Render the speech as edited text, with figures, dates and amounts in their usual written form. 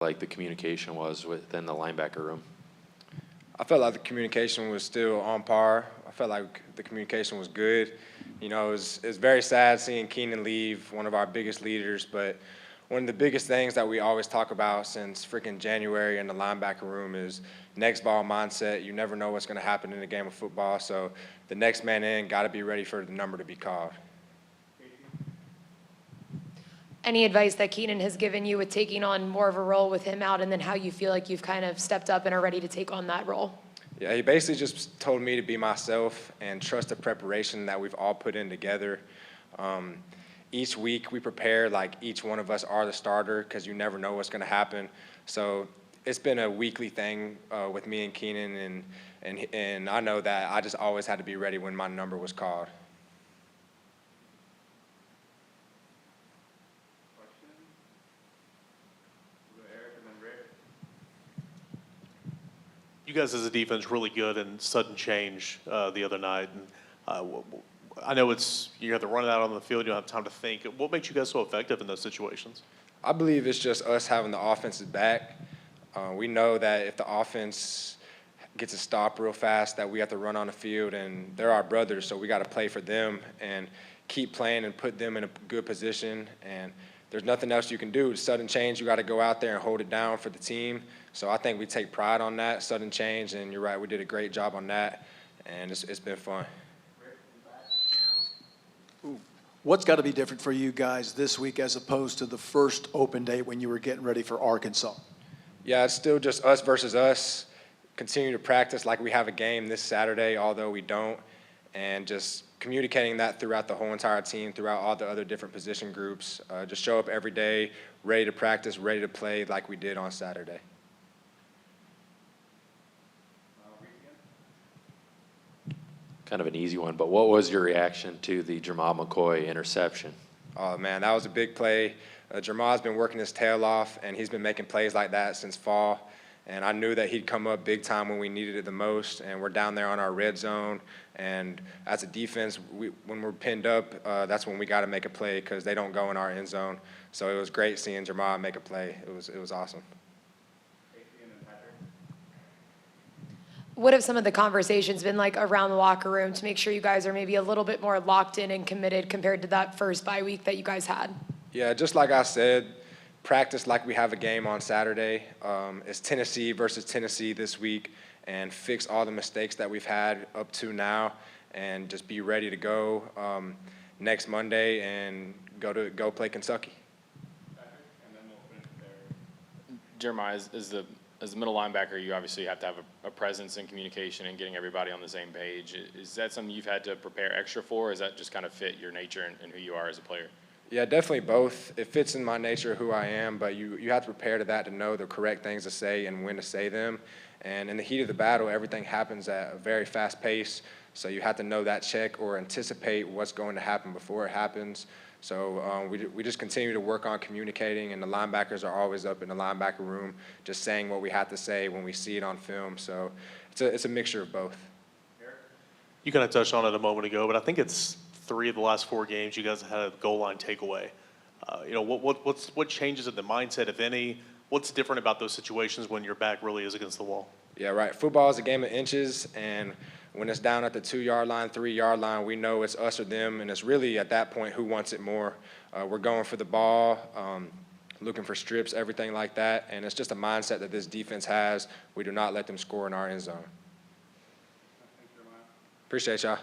like the communication was within the linebacker room? I felt like the communication was still on par. I felt like the communication was good. You know, it was very sad seeing Keenan leave, one of our biggest leaders, but one of the biggest things that we always talk about since freaking January in the linebacker room is next ball mindset. You never know what's going to happen in a game of football, so the next man in got to be ready for the number to be called. Any advice that Keenan has given you with taking on more of a role with him out, and then how you feel like you've kind of stepped up and are ready to take on that role? Yeah, he basically just told me to be myself and trust the preparation that we've all put in together. Each week we prepare like each one of us are the starter because you never know what's going to happen. So it's been a weekly thing with me and Keenan, and I know that I just always had to be ready when my number was called. You guys as a defense really good in sudden change the other night. And I know you have to run it out on the field, you don't have time to think. What makes you guys so effective in those situations? I believe it's just us having the offense's back. We know that if the offense gets a stop real fast, that we have to run on the field, and they're our brothers, so we got to play for them and keep playing and put them in a good position. And there's nothing else you can do. Sudden change, you got to go out there and hold it down for the team. So I think we take pride on that, sudden change, and you're right, we did a great job on that, and it's been fun. What's got to be different for you guys this week as opposed to the first open day when you were getting ready for Arkansas? Yeah, it's still just us versus us. Continue to practice like we have a game this Saturday, although we don't, and just communicating that throughout the whole entire team, throughout all the other different position groups. Just show up every day, ready to practice, ready to play like we did on Saturday. Kind of an easy one, but what was your reaction to the Jamal McCoy interception? Oh, man, that was a big play. Jamal's been working his tail off, and he's been making plays like that since fall. And I knew that he'd come up big time when we needed it the most, and we're down there on our red zone. And as a defense, when we're pinned up, that's when we got to make a play because they don't go in our end zone. So it was great seeing Jamal make a play. It was awesome. What have some of the conversations been like around the locker room to make sure you guys are maybe a little bit more locked in and committed compared to that first bye week that you guys had? Yeah, just like I said, practice like we have a game on Saturday. It's Tennessee versus Tennessee this week, and fix all the mistakes that we've had up to now, and just be ready to go next Monday and go play Kentucky. And then we'll finish there. Jeremiah, as the middle linebacker, you obviously have to have a presence in communication and getting everybody on the same page. Is that something you've had to prepare extra for, or does that just kind of fit your nature and who you are as a player? Yeah, definitely both. It fits in my nature, who I am, but you have to prepare to that to know the correct things to say and when to say them. And in the heat of the battle, everything happens at a very fast pace, so you have to know that check or anticipate what's going to happen before it happens. So we just continue to work on communicating, and the linebackers are always up in the linebacker room just saying what we have to say when we see it on film. So it's a mixture of both. You kind of touched on it a moment ago, but I think it's 3 of the last 4 games you guys have had a goal line takeaway. What changes in the mindset, if any? What's different about those situations when your back really is against the wall? Yeah, right. Football is a game of inches, and when it's down at the 2-yard line, 3-yard line, we know it's us or them, and it's really at that point who wants it more. We're going for the ball, looking for strips, everything like that, and it's just a mindset that this defense has. We do not let them score in our end zone. Appreciate y'all.